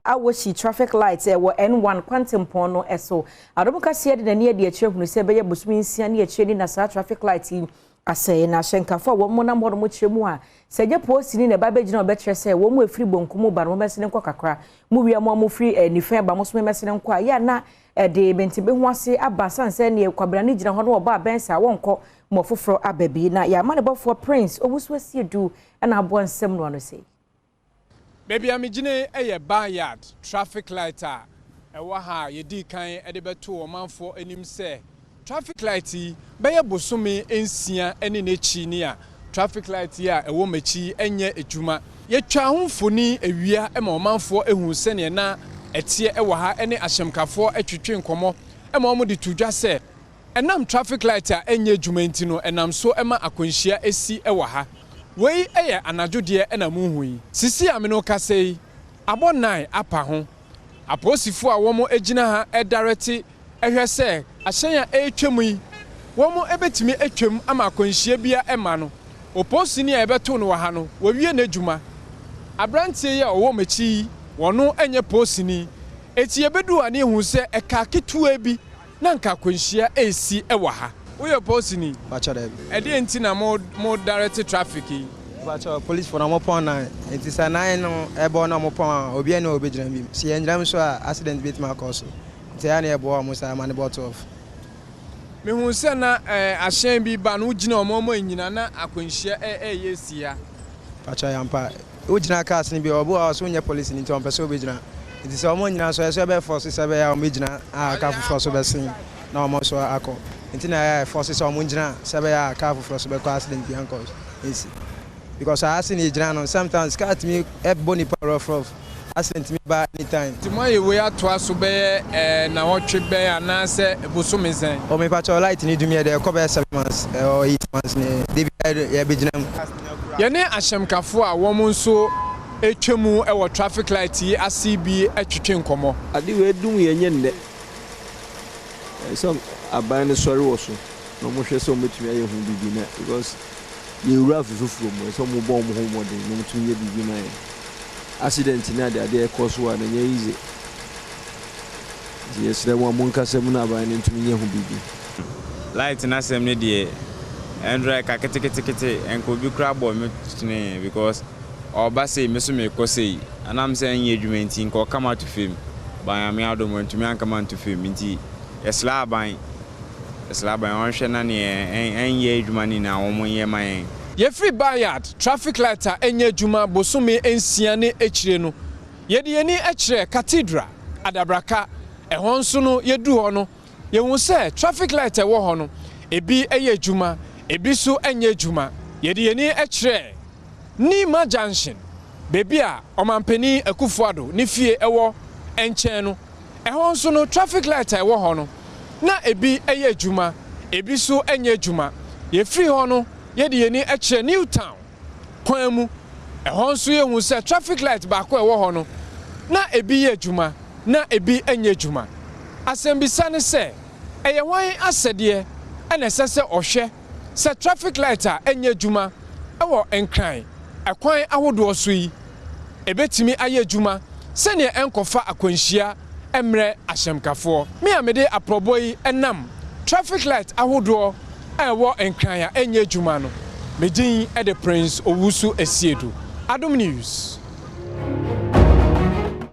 Awoshie traffic lights were N1 quantum pono eso. Adom Kasee de near the children say be busumi nsia na cheni na sa traffic light asay na hyenkafo wo mo na mo mo chemu a seje post ni na ba be gina obetre say wo mo efiri bonkumu ba no mesene nkwa kakra mu wi mo free nifa ba mo so mesene nkwa ya na de bentibe ho ase aba sanse ne kwabra ni gina ho no oba bensa wonko mo foforo ababi na ya ma ne bofo prince obuso asiedu na abo nsem no say Baby, I'm gine a backyard traffic light a ha yedi kan e de beto o manfo anim se traffic light be bosome ensia ene nechi ni a traffic light a ewo machi enye ejuma ye twa homfoni awia e ma o manfo ehun se ne na etie e ha ene ahyemkafo atwetwe nkomo e ma o de tudwa se enam traffic light a enye ejuma ntino enam so e ma akonhia esi e ha Wei eye anadwode e na muhui sisi ameno kasei abonnan apa ho aposifo a womo egina ha e direct ehwese ahyen a etwemu yi womo ebetimi etwem ama konhia bia ema no oposi ni a ebeto no ha no wawie na adwuma abrantie ye owo machi wono enye posini eti ebedu ani hu se eka ketua bi na nka konhia esi e ha Uyo posini bacha dem edi enti na mo direct traffic bacha police for na mo pon na enti sa na no ebo na mo pon obi ene obegina bi si enjram so accident bit ma cause enti ya na ebo mo sa ma ne bot off me hu se na ahyen bi ba no gina omo nyina na akwanhia yesia bacha yampa ugina cars ni bi obo a so nye police ni nti so obegina enti se omo nyina so be force se be ya obegina aka fufu so be sin na omo so akọ Intina forces on Munjana, Sabaya, Carfu for Subako accident behind cause. Because I asked in sometimes cut me a bony power of accident me by any time. Tomorrow we are twice to bear and now trip bear and answer Busumizen. Or me patch light need to me there cover 7 months or 8 months. David Yabijam. Yane Ashemkafua, woman so a chemu our traffic light ACB a chicken como. I do doing some aban no sorry wo so no mo hwe so metumi aye hu bibi na because you rough fufu mo so mo bo mo ho mo de no metumi ye bibi na accident na de cause wa na nya easy yes le mo nka sem na aban no metumi ye hu bibi light na sem ne de Android ka kete enko bi kra bo metune because oba say me so me ko say anam say nya adwumenti nko kama to film ban am Adom metumi an kama to film nti Eslaban on shena ni enye adwuma ni na wo ye man ye free backyard traffic light enye adwuma bosome ensia ne ekire no ye de yeni ekire cathedral adabraka ehon nso no ye du ho no ye hu se traffic light wo ho no ebi eye adwuma ebi so enye adwuma ye de yeni ekire ni ma junction bebi a omampani akufuado ni fie ewo enchen no ehon so no traffic light wo ho no na ebi eye adwuma ebi so enye adwuma ye free ho no ye de yeni ekire new town kwan mu ehon so ye hu se traffic light ba ko wo ho no na ebi ye adwuma na ebi enye adwuma asembisa ne se eye wan asede ene sese ohwe se traffic light enye adwuma ewo enkran ekwan ahodo so yi ebetimi aye adwuma se ne enkofa akwanhia emre ahyemkafo me amede aproboyi enam traffic light ahodo ewo enkran ya enye adwuma no medin e de prince owusu asiedu Adom News.